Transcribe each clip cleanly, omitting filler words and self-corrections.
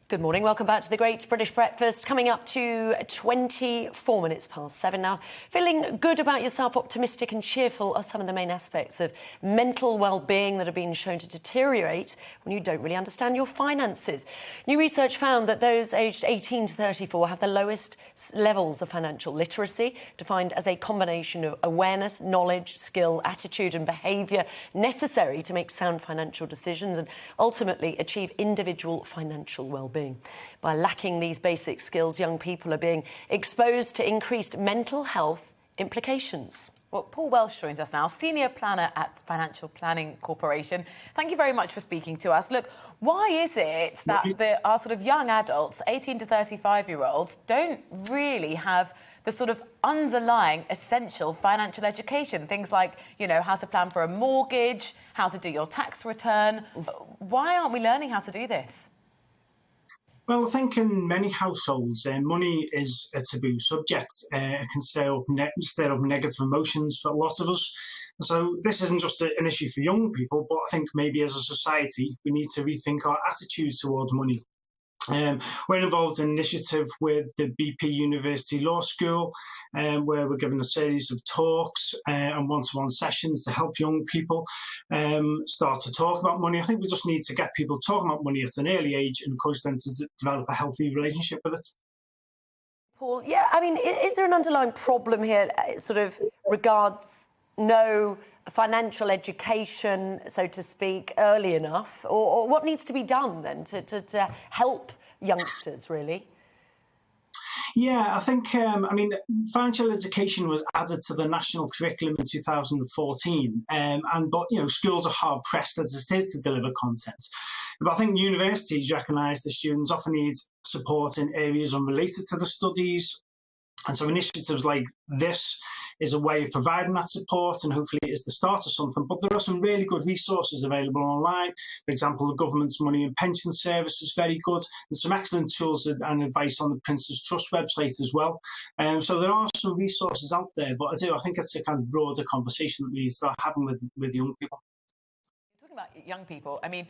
Good morning. Welcome back to the Great British Breakfast. Coming up to 24 minutes past 7 now. Feeling good about yourself, optimistic and cheerful are some of the main aspects of mental well-being that have been shown to deteriorate when you don't really understand your finances. New research found that those aged 18 to 34 have the lowest levels of financial literacy, defined as a combination of awareness, knowledge, skill, attitude and behaviour necessary to make sound financial decisions and ultimately achieve individual financial well-being. By lacking these basic skills, young people are being exposed to increased mental health implications. Well, Paul Welsh joins us now, Senior Planner at Financial Planning Corporation. Thank you very much for speaking to us. Look, why is it that our sort of young adults, 18 to 35-year-olds, don't really have the sort of underlying essential financial education? Things like, you know, how to plan for a mortgage, how to do your tax return. Why aren't we learning how to do this? Well, I think in many households, money is a taboo subject. It can stir up negative emotions for lots of us. So this isn't just an issue for young people, but I think maybe as a society, we need to rethink our attitudes towards money. We're involved in an initiative with the BP University Law School, where we're given a series of talks and one-to-one sessions to help young people start to talk about money. I think we just need to get people talking about money at an early age and encourage them to develop a healthy relationship with it. Paul, yeah, I mean, is there an underlying problem here, sort of regards no financial education, so to speak, early enough? Or what needs to be done then to help youngsters, really? Yeah, I think, financial education was added to the national curriculum in 2014. But, you know, schools are hard pressed as it is to deliver content. But I think universities recognise that students often need support in areas unrelated to the studies. And so initiatives like this is a way of providing that support, and hopefully it is the start of something. But there are some really good resources available online. For example, the government's money and pension service is very good, and some excellent tools and advice on the Prince's Trust website as well. So there are some resources out there, but I think it's a kind of broader conversation that we need to start having with young people. About young people, I mean,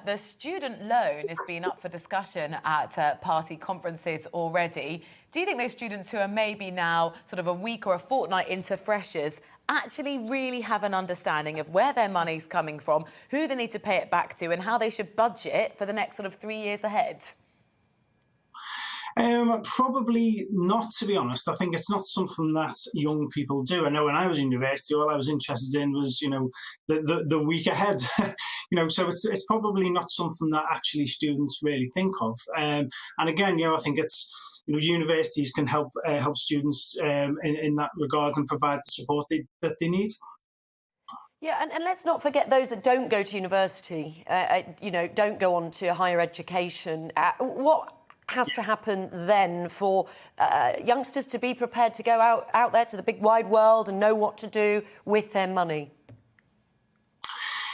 the student loan has been up for discussion at party conferences already. Do you think those students who are maybe now sort of a week or a fortnight into freshers actually really have an understanding of where their money's coming from, who they need to pay it back to, and how they should budget for the next sort of 3 years ahead? Probably not, to be honest. I think it's not something that young people do. I know when I was in university, all I was interested in was, you know, the week ahead. You know, so it's probably not something that actually students really think of. And again, you know, I think it's, you know, universities can help students in that regard and provide the support that they need. Yeah, and let's not forget those that don't go to university, you know, don't go on to higher education. What has to happen then for youngsters to be prepared to go out there to the big wide world and know what to do with their money?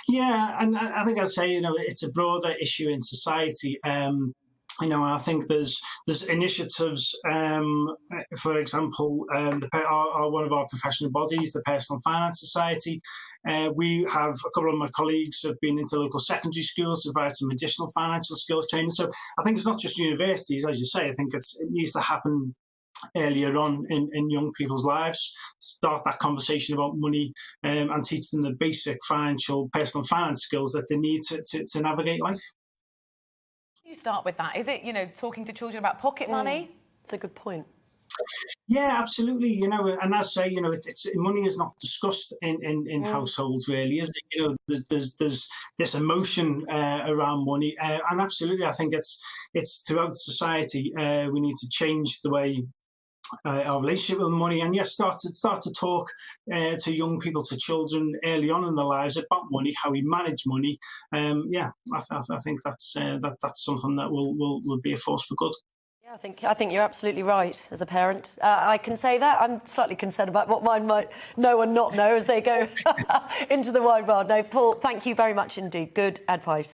Yeah, and I think I'd say, you know, it's a broader issue in society. You know, I think there's initiatives, for example, one of our professional bodies, the Personal Finance Society. We have a couple of my colleagues have been into local secondary schools to provide some additional financial skills training. So I think it's not just universities, as you say. I think it needs to happen earlier on in young people's lives. Start that conversation about money and teach them the basic personal finance skills that they need to navigate life. You start with that. Is it, you know, talking to children about pocket money? That's a good point. Yeah, absolutely. You know, and as I say, you know, money is not discussed in households, really, is it? You know, there's this emotion around money, and absolutely, I think it's throughout society. We need to change the way our relationship with money, and yes, start to talk to young people, to children early on in their lives about money, how we manage money. Yeah, I think that's something that will be a force for good. Yeah, I think you're absolutely right as a parent. I can say that. I'm slightly concerned about what mine might know and not know as they go into the wide world. No, Paul, thank you very much indeed. Good advice.